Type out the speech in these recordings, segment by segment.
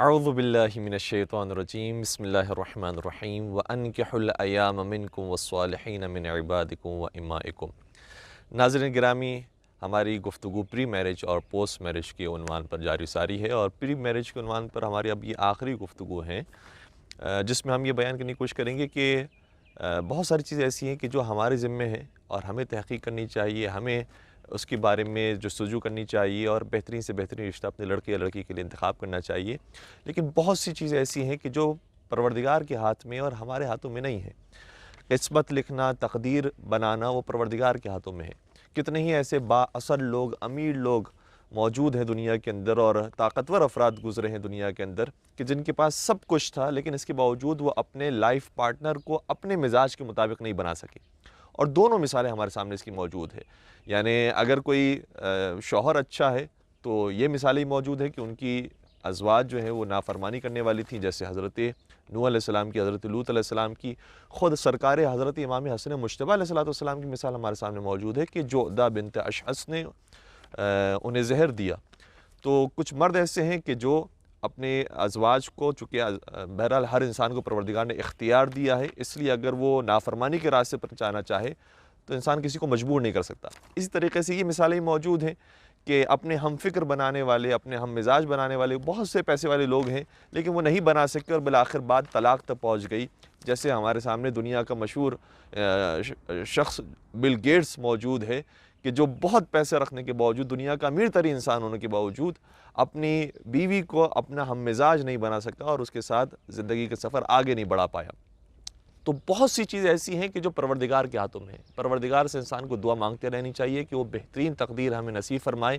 اعوذ باللہ من الشیطان الرجیم بسم اللہ الرحمن الرحیم وَأَنْكِحُوا الْأَيَامَ مِنْكُمْ وَالصَّالِحِينَ مِنْ عِبَادِكُمْ وَإِمَائِكُمْ۔ ناظرین گرامی، ہماری گفتگو پری میرج اور پوسٹ میرج کے عنوان پر جاری ساری ہے، اور پری میرج کے عنوان پر ہماری اب یہ آخری گفتگو ہیں جس میں ہم یہ بیان کرنے کی کوشش کریں گے کہ بہت ساری چیزیں ایسی ہیں کہ جو ہمارے ذمے ہیں اور ہمیں تحقیق کرنی چاہیے، ہمیں اس کے بارے میں جستجو کرنی چاہیے اور بہترین سے بہترین رشتہ اپنے لڑکے یا لڑکی کے لیے انتخاب کرنا چاہیے۔ لیکن بہت سی چیزیں ایسی ہیں کہ جو پروردگار کے ہاتھ میں اور ہمارے ہاتھوں میں نہیں ہیں۔ قسمت لکھنا، تقدیر بنانا وہ پروردگار کے ہاتھوں میں ہے۔ کتنے ہی ایسے با اثر لوگ، امیر لوگ موجود ہیں دنیا کے اندر، اور طاقتور افراد گزرے ہیں دنیا کے اندر کہ جن کے پاس سب کچھ تھا، لیکن اس کے باوجود وہ اپنے لائف پارٹنر کو اپنے مزاج کے مطابق نہیں بنا سکے۔ اور دونوں مثالیں ہمارے سامنے اس کی موجود ہے۔ یعنی اگر کوئی شوہر اچھا ہے تو یہ مثالیں موجود ہے کہ ان کی ازواج جو ہیں وہ نافرمانی کرنے والی تھیں، جیسے حضرت نوح علیہ السلام کی، حضرت لوط علیہ السلام کی، خود سرکار حضرت امام حسن مجتبیٰ علیہ السلام کی مثال ہمارے سامنے موجود ہے کہ جعدہ بنت اشعث نے انہیں زہر دیا۔ تو کچھ مرد ایسے ہیں کہ جو اپنے ازواج کو، چونکہ بہرحال ہر انسان کو پروردگار نے اختیار دیا ہے، اس لیے اگر وہ نافرمانی کے راستے پر جانا چاہے تو انسان کسی کو مجبور نہیں کر سکتا۔ اسی طریقے سے یہ مثالیں موجود ہیں کہ اپنے ہم فکر بنانے والے، اپنے ہم مزاج بنانے والے بہت سے پیسے والے لوگ ہیں، لیکن وہ نہیں بنا سکے اور بالآخر بعد طلاق تک پہنچ گئی۔ جیسے ہمارے سامنے دنیا کا مشہور شخص بل گیٹس موجود ہے کہ جو بہت پیسے رکھنے کے باوجود، دنیا کا امیر ترین انسان ہونے کے باوجود، اپنی بیوی کو اپنا ہم مزاج نہیں بنا سکتا اور اس کے ساتھ زندگی کا سفر آگے نہیں بڑھا پایا۔ تو بہت سی چیزیں ایسی ہیں کہ جو پروردگار کے ہاتھوں میں ہیں۔ پروردگار سے انسان کو دعا مانگتے رہنی چاہیے کہ وہ بہترین تقدیر ہمیں نصیب فرمائے،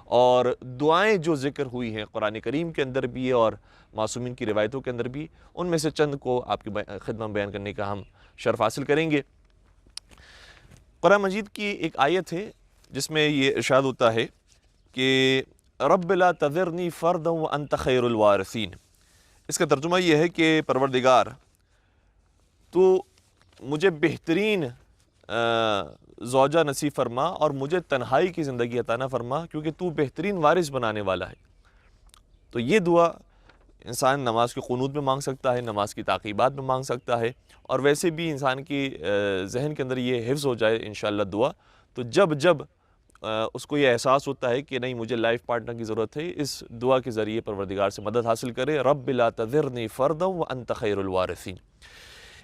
اور دعائیں جو ذکر ہوئی ہیں قرآن کریم کے اندر بھی اور معصومین کی روایتوں کے اندر بھی، ان میں سے چند کو آپ کی خدمت میں بیان کرنے کا ہم شرف حاصل کریں گے۔ قرآن مجید کی ایک آیت ہے جس میں یہ ارشاد ہوتا ہے کہ رب لا تذرنی فردا وانت خیر الوارثین۔ اس کا ترجمہ یہ ہے کہ پروردگار تو مجھے بہترین زوجہ نصیب فرما اور مجھے تنہائی کی زندگی عطا نہ فرما، کیونکہ تو بہترین وارث بنانے والا ہے۔ تو یہ دعا انسان نماز کے قنوت میں مانگ سکتا ہے، نماز کی تعقیبات میں مانگ سکتا ہے، اور ویسے بھی انسان کی ذہن کے اندر یہ حفظ ہو جائے انشاءاللہ دعا، تو جب جب اس کو یہ احساس ہوتا ہے کہ نہیں مجھے لائف پارٹنر کی ضرورت ہے، اس دعا کے ذریعے پروردگار سے مدد حاصل کرے، رب لا تذرنی فردا وانت خیر الوارثین۔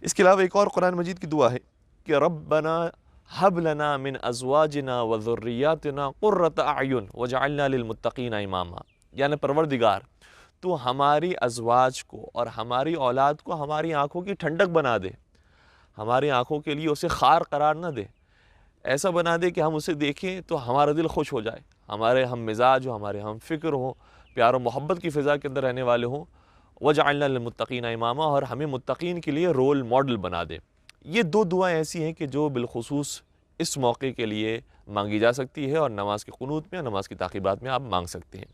اس کے علاوہ ایک اور قرآن مجید کی دعا ہے کہ ربنا ہب لنا من ازواجنا وذریاتنا قرۃ اعین وجعلنا للمتقین اماما۔ یعنی پروردگار تو ہماری ازواج کو اور ہماری اولاد کو ہماری آنکھوں کی ٹھنڈک بنا دے، ہماری آنکھوں کے لیے اسے خار قرار نہ دے، ایسا بنا دے کہ ہم اسے دیکھیں تو ہمارا دل خوش ہو جائے، ہمارے ہم مزاج ہوں، ہمارے ہم فکر ہوں، پیار و محبت کی فضا کے اندر رہنے والے ہوں، وجعلنا للمتقین اماما، اور ہمیں متقین کے لیے رول ماڈل بنا دے۔ یہ دو دعائیں ایسی ہیں کہ جو بالخصوص اس موقع کے لیے مانگی جا سکتی ہے، اور نماز کے قنوت میں، نماز کی تعقیبات میں آپ مانگ سکتے ہیں۔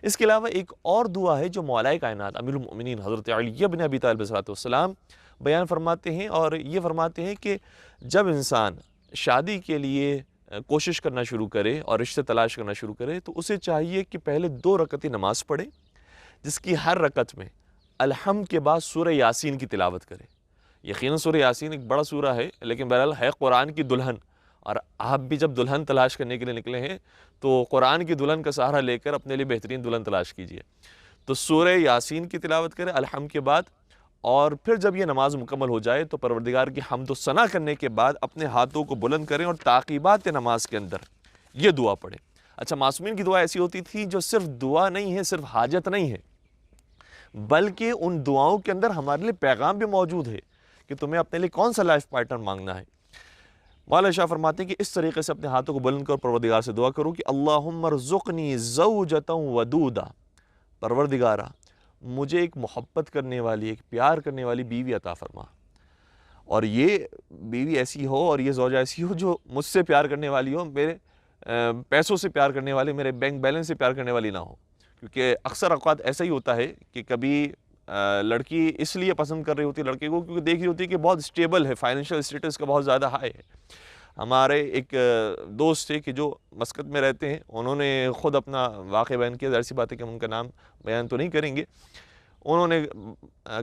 اس کے علاوہ ایک اور دعا ہے جو مولا کائنات امیر المؤمنین حضرت علی بن ابی طالب علیہ السلام بیان فرماتے ہیں، اور یہ فرماتے ہیں کہ جب انسان شادی کے لیے کوشش کرنا شروع کرے اور رشتے تلاش کرنا شروع کرے تو اسے چاہیے کہ پہلے 2 رکعتی نماز پڑھے، جس کی ہر رکعت میں الحمد کے بعد سورہ یاسین کی تلاوت کرے۔ یقیناً سورہ یاسین ایک بڑا سورہ ہے، لیکن بہرحال ہے قرآن کی دلہن، اور آپ بھی جب دلہن تلاش کرنے کے لیے نکلے ہیں تو قرآن کی دلہن کا سہارا لے کر اپنے لیے بہترین دلہن تلاش کیجیے۔ تو سورہ یاسین کی تلاوت کرے الحمد کے بعد، اور پھر جب یہ نماز مکمل ہو جائے تو پروردگار کی حمد و ثنا کرنے کے بعد اپنے ہاتھوں کو بلند کریں اور تعقیبات نماز کے اندر یہ دعا پڑھیں۔ اچھا، معصومین کی دعا ایسی ہوتی تھی جو صرف دعا نہیں ہے، صرف حاجت نہیں ہے، بلکہ ان دعاؤں کے اندر ہمارے لیے پیغام بھی موجود ہے کہ تمہیں اپنے لیے کون سا لائف پارٹنر مانگنا ہے۔ مولا شاہ فرماتے ہیں کہ اس طریقے سے اپنے ہاتھوں کو بلند کر پروردگار سے دعا کرو کہ اللہم ارزقنی زوجتا ودودا، پروردگارہ مجھے ایک محبت کرنے والی، ایک پیار کرنے والی بیوی عطا فرما، اور یہ بیوی ایسی ہو اور یہ زوجہ ایسی ہو جو مجھ سے پیار کرنے والی ہو، میرے پیسوں سے پیار کرنے والی، میرے بینک بیلنس سے پیار کرنے والی نہ ہو۔ کیونکہ اکثر اوقات ایسا ہی ہوتا ہے کہ کبھی لڑکی اس لیے پسند کر رہی ہوتی ہے لڑکے کو کیونکہ دیکھ رہی ہوتی ہے کہ بہت اسٹیبل ہے، فائنینشیل اسٹیٹس کا بہت زیادہ ہائی ہے۔ ہمارے ایک دوست تھے کہ جو مسقط میں رہتے ہیں، انہوں نے خود اپنا واقعہ بیان کیا، ظاہر سی بات ہے کہ ہم ان کا نام بیان تو نہیں کریں گے، انہوں نے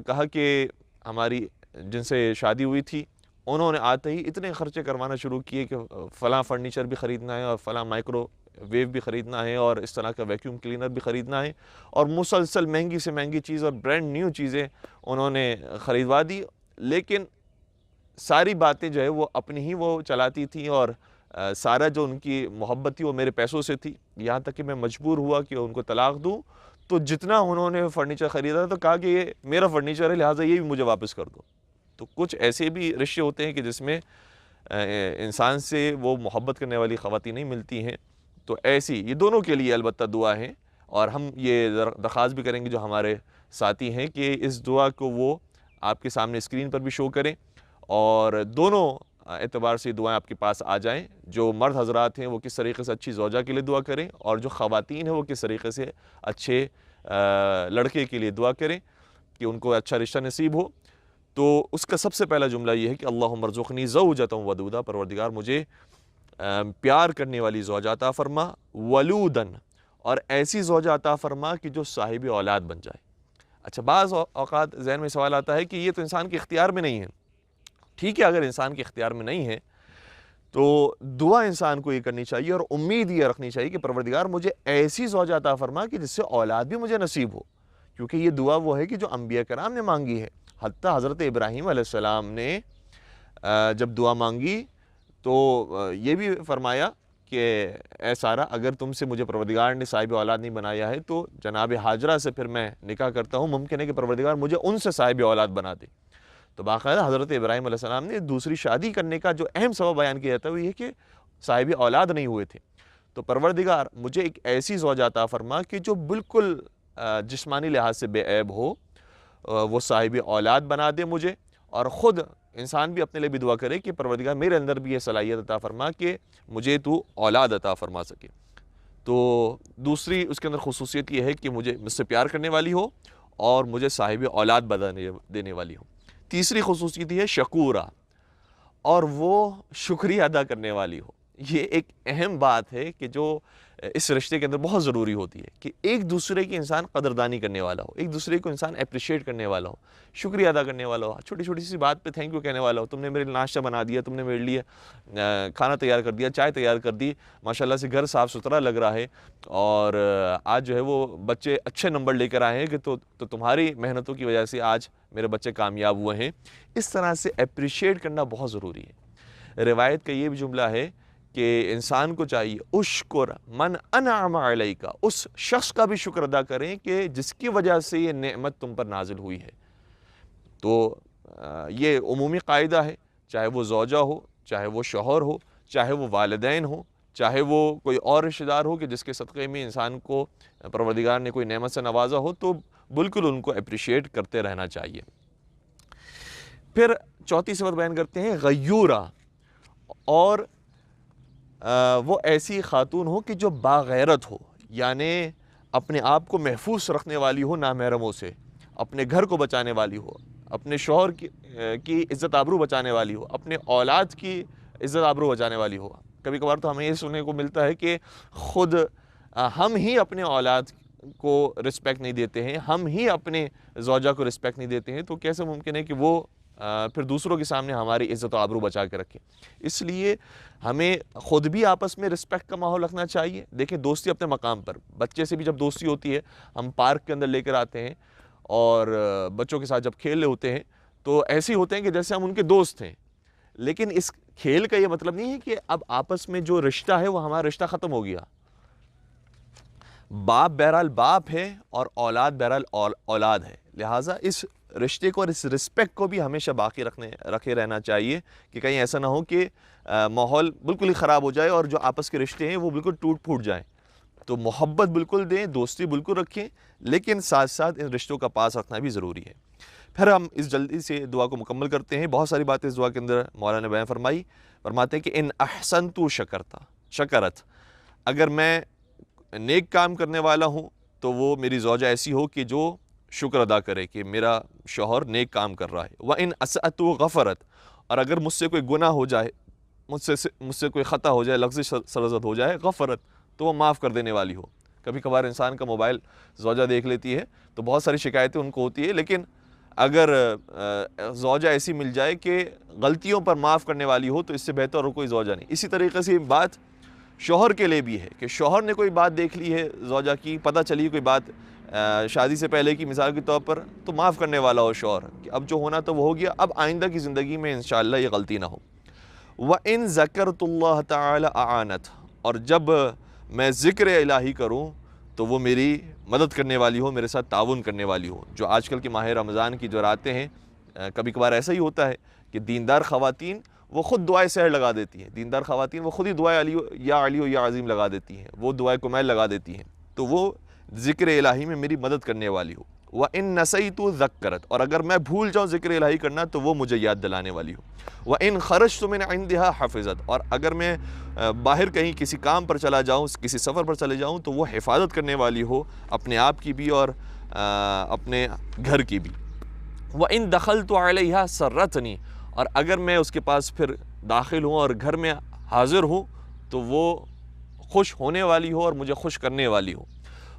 کہا کہ ہماری جن سے شادی ہوئی تھی انہوں نے آتے ہی اتنے خرچے کروانا شروع کیے کہ فلاں فرنیچر بھی خریدنا ہے اور فلاں مائکرو ویو بھی خریدنا ہے اور اس طرح کا ویکیوم کلینر بھی خریدنا ہے، اور مسلسل مہنگی سے مہنگی چیز اور برانڈ نیو چیزیں انہوں نے خریدوا دی. لیکن ساری باتیں جو ہے وہ اپنی ہی وہ چلاتی تھیں، اور سارا جو ان کی محبت تھی وہ میرے پیسوں سے تھی، یہاں تک کہ میں مجبور ہوا کہ ان کو طلاق دوں. تو جتنا انہوں نے فرنیچر خریدا تو کہا کہ یہ میرا فرنیچر ہے لہٰذا یہ بھی مجھے واپس کر دو. تو کچھ ایسے بھی رشتے ہوتے ہیں کہ جس میں انسان سے وہ محبت کرنے والی خواتین نہیں ملتی ہیں. تو ایسی یہ دونوں کے لیے البتہ دعا ہے، اور ہم یہ درخواست بھی کریں گے جو ہمارے ساتھی ہیں کہ اس دعا کو وہ آپ کے سامنے اسکرین پر بھی شو کریں، اور دونوں اعتبار سے دعائیں آپ کے پاس آ جائیں. جو مرد حضرات ہیں وہ کس طریقے سے اچھی زوجہ کے لیے دعا کریں، اور جو خواتین ہیں وہ کس طریقے سے اچھے لڑکے کے لیے دعا کریں کہ ان کو اچھا رشتہ نصیب ہو. تو اس کا سب سے پہلا جملہ یہ ہے کہ اللہم ارزقنی زوجۃ ودودہ، پروردگار مجھے پیار کرنے والی زوجہ عطا فرما، ولودن، اور ایسی زوجہ عطا فرما کہ جو صاحب اولاد بن جائے. اچھا، بعض اوقات ذہن میں سوال آتا ہے کہ یہ تو انسان کے اختیار میں نہیں ہے. ٹھیک ہے، اگر انسان کے اختیار میں نہیں ہے تو دعا انسان کو یہ کرنی چاہیے اور امید یہ رکھنی چاہیے کہ پروردگار مجھے ایسی زوجہ عطا فرما کہ جس سے اولاد بھی مجھے نصیب ہو، کیونکہ یہ دعا وہ ہے کہ جو انبیاء کرام نے مانگی ہے. حتیٰ حضرت ابراہیم علیہ السلام نے جب دعا مانگی تو یہ بھی فرمایا کہ اے سارہ، اگر تم سے مجھے پروردگار نے صاحب اولاد نہیں بنایا ہے تو جناب ہاجرہ سے پھر میں نکاح کرتا ہوں، ممکن ہے کہ پروردگار مجھے ان سے صاحب اولاد بنا دے. تو باقاعدہ حضرت ابراہیم علیہ السلام نے دوسری شادی کرنے کا جو اہم سبب بیان کیا جاتا ہے وہ یہ کہ صاحب اولاد نہیں ہوئے تھے. تو پروردگار مجھے ایک ایسی زوجہ عطا فرما کہ جو بالکل جسمانی لحاظ سے بے عیب ہو، وہ صاحب اولاد بنا دے مجھے، اور خود انسان بھی اپنے لیے بھی دعا کرے کہ پروردگار میرے اندر بھی یہ صلاحیت عطا فرما کہ مجھے تو اولاد عطا فرما سکے. تو دوسری اس کے اندر خصوصیت یہ ہے کہ مجھ سے پیار کرنے والی ہو اور مجھے صاحب اولاد دینے والی ہو. تیسری خصوصیت یہ ہے شکورہ، اور وہ شکریہ ادا کرنے والی ہو. یہ ایک اہم بات ہے کہ جو اس رشتے کے اندر بہت ضروری ہوتی ہے کہ ایک دوسرے کی انسان قدردانی کرنے والا ہو، ایک دوسرے کو انسان اپریشیٹ کرنے والا ہو، شکریہ ادا کرنے والا ہو، چھوٹی چھوٹی سی بات پہ تھینک یو کہنے والا ہو. تم نے میرے لیے ناشتہ بنا دیا، تم نے میرے لیے کھانا تیار کر دیا، چائے تیار کر دی، ماشاءاللہ سے گھر صاف ستھرا لگ رہا ہے، اور آج جو ہے وہ بچے اچھے نمبر لے کر آئے ہیں کہ تو تمہاری محنتوں کی وجہ سے آج میرے بچے کامیاب ہوئے ہیں. اس طرح سے اپریشیٹ کرنا بہت ضروری ہے. روایت کا یہ بھی جملہ ہے کہ انسان کو چاہیے اشکر من انعم علیک، اس شخص کا بھی شکر ادا کریں کہ جس کی وجہ سے یہ نعمت تم پر نازل ہوئی ہے. تو یہ عمومی قاعدہ ہے، چاہے وہ زوجہ ہو، چاہے وہ شوہر ہو، چاہے وہ والدین ہو، چاہے وہ کوئی اور رشتہ دار ہو کہ جس کے صدقے میں انسان کو پروردگار نے کوئی نعمت سے نوازا ہو، تو بالکل ان کو اپریشیٹ کرتے رہنا چاہیے. پھر چوتھی صفت بیان کرتے ہیں غیورہ، اور وہ ایسی خاتون ہو کہ جو باغیرت ہو، یعنی اپنے آپ کو محفوظ رکھنے والی ہو نامحرموں سے، اپنے گھر کو بچانے والی ہو، اپنے شوہر کی عزت آبرو بچانے والی ہو، اپنے اولاد کی عزت آبرو بچانے والی ہو. کبھی کبھار تو ہمیں یہ سننے کو ملتا ہے کہ خود ہم ہی اپنے اولاد کو رسپیکٹ نہیں دیتے ہیں، ہم ہی اپنے زوجہ کو رسپیکٹ نہیں دیتے ہیں، تو کیسے ممکن ہے کہ وہ پھر دوسروں کے سامنے ہماری عزت و آبرو بچا کے رکھیں. اس لیے ہمیں خود بھی آپس میں رسپیکٹ کا ماحول رکھنا چاہیے. دیکھیں، دوستی اپنے مقام پر، بچے سے بھی جب دوستی ہوتی ہے، ہم پارک کے اندر لے کر آتے ہیں اور بچوں کے ساتھ جب کھیل رہے ہوتے ہیں تو ایسے ہی ہوتے ہیں کہ جیسے ہم ان کے دوست ہیں. لیکن اس کھیل کا یہ مطلب نہیں ہے کہ اب آپس میں جو رشتہ ہے وہ ہمارا رشتہ ختم ہو گیا. باپ بہرحال باپ ہے اور اولاد بہرحال اولاد ہے. لہٰذا اس رشتے کو اور اس رسپیکٹ کو بھی ہمیشہ باقی رکھے رہنا چاہیے کہ کہیں ایسا نہ ہو کہ ماحول بالکل ہی خراب ہو جائے اور جو آپس کے رشتے ہیں وہ بالکل ٹوٹ پھوٹ جائیں. تو محبت بالکل دیں، دوستی بالکل رکھیں، لیکن ساتھ ساتھ ان رشتوں کا پاس رکھنا بھی ضروری ہے. پھر ہم اس جلدی سے دعا کو مکمل کرتے ہیں. بہت ساری باتیں اس دعا کے اندر مولا نے بیان فرماتے ہیں کہ ان احسنتو شکرت، اگر میں نیک کام کرنے والا ہوں تو وہ میری زوجہ ایسی ہو کہ جو شکر ادا کرے کہ میرا شوہر نیک کام کر رہا ہے. وَإِنْ أَسَأْتُ غَفَرَتْ، اور اگر مجھ سے کوئی گناہ ہو جائے، مجھ سے کوئی خطا ہو جائے، لفظ سرزد ہو جائے، غفرت، تو وہ معاف کر دینے والی ہو. کبھی کبھار انسان کا موبائل زوجہ دیکھ لیتی ہے تو بہت ساری شکایتیں ان کو ہوتی ہے، لیکن اگر زوجہ ایسی مل جائے کہ غلطیوں پر معاف کرنے والی ہو تو اس سے بہتر اور کوئی زوجہ نہیں۔ اسی طریقے سے بات شوہر کے لیے بھی ہے کہ شوہر نے کوئی بات دیکھ لی ہے زوجہ کی، پتہ چلی کوئی بات شادی سے پہلے کی مثال کے طور پر، تو معاف کرنے والا ہو شوہر کہ اب جو ہونا تو وہ ہو گیا، اب آئندہ کی زندگی میں انشاءاللہ یہ غلطی نہ ہو۔ وَإِن ذَكَرْتُ اللَّهَ تَعَالَى أَعَانَتْ، اور جب میں ذکر الہی کروں تو وہ میری مدد کرنے والی ہو، میرے ساتھ تعاون کرنے والی ہو۔ جو آج کل کے ماہ رمضان کی جو راتیں ہیں، کبھی کبھار ایسا ہی ہوتا ہے کہ دیندار خواتین وہ خود دعائے سحر لگا دیتی ہیں، دیندار خواتین وہ خود ہی دعائے علی و یا عظیم لگا دیتی ہیں، وہ دعائے کمیل لگا دیتی ہیں، تو وہ ذکر الہی میں میری مدد کرنے والی ہو۔ وَإِن نَسَيْتُ ذَكَّرَتْ، اور اگر میں بھول جاؤں ذکر الہی کرنا تو وہ مجھے یاد دلانے والی ہو۔ وَإِن خَرَجْتُ مِنْ عِنْدِهَا حَفِظَتْ، اور اگر میں باہر کہیں کسی کام پر چلا جاؤں، کسی سفر پر چلے جاؤں تو وہ حفاظت کرنے والی ہو، اپنے آپ کی بھی اور اپنے گھر کی بھی۔ وَإِن دَخَلْتُ عَلَيْهَا سَرَّتْنِي، اور اگر میں اس کے پاس پھر داخل ہوں اور گھر میں حاضر ہوں تو وہ خوش ہونے والی ہو اور مجھے خوش کرنے والی ہو۔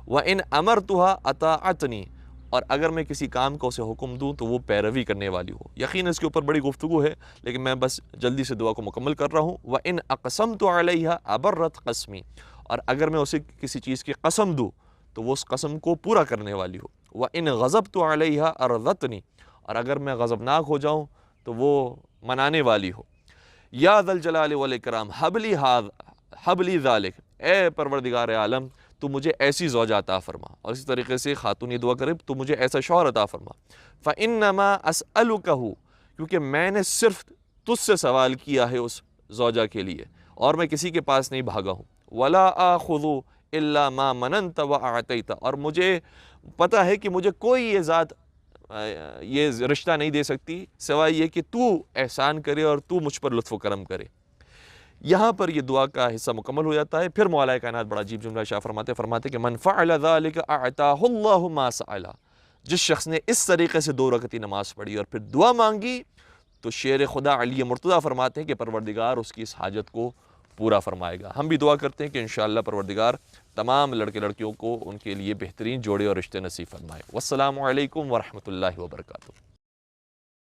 وَإِنْ أَمَرْتُهَا أَطَاعَتْنِي، اور اگر میں کسی کام کو اسے حکم دوں تو وہ پیروی کرنے والی ہو۔ یقین اس کے اوپر بڑی گفتگو ہے لیکن میں بس جلدی سے دعا کو مکمل کر رہا ہوں۔ وَإِنْ أَقْسَمْتُ عَلَيْهَا أَبَرَّتْ قَسْمِي، اور اگر میں اسے کسی چیز کی قسم دوں تو وہ اس قسم کو پورا کرنے والی ہو۔ وَإِنْ غَضَبْتُ عَلَيْهَا أَرْضَتْنِي، اور اگر میں غضبناک ہو جاؤں تو وہ منانے والی ہو۔ یا ذا الجلال والاکرام ہب لی ذالک، اے پروردگار عالم تو مجھے ایسی زوجہ عطا فرما، اور اسی طریقے سے خاتون یہ دعا کرے تو مجھے ایسا شوہر عطا فرما۔ فإنما أسألکہ، کیونکہ میں نے صرف تجھ سے سوال کیا ہے اس زوجہ کے لیے اور میں کسی کے پاس نہیں بھاگا ہوں۔ ولا آخذ الا ما مننت وأعطیت، اور مجھے پتہ ہے کہ مجھے کوئی یہ ذات یہ رشتہ نہیں دے سکتی سوائے یہ کہ تو احسان کرے اور تو مجھ پر لطف و کرم کرے۔ یہاں پر یہ دعا کا حصہ مکمل ہو جاتا ہے۔ پھر مولا کائنات بڑا عجیب جملہ شاہ فرماتے کہ من فعل ذلك اعطاه الله ما سأل، جس شخص نے اس طریقے سے 2 رکعتی نماز پڑھی اور پھر دعا مانگی تو شیر خدا علی مرتضیٰ فرماتے ہیں کہ پروردگار اس کی اس حاجت کو پورا فرمائے گا۔ ہم بھی دعا کرتے ہیں کہ انشاءاللہ پروردگار تمام لڑکے لڑکیوں کو ان کے لیے بہترین جوڑے اور رشتے نصیب فرمائے۔ والسلام علیکم ورحمۃ اللہ وبرکاتہ۔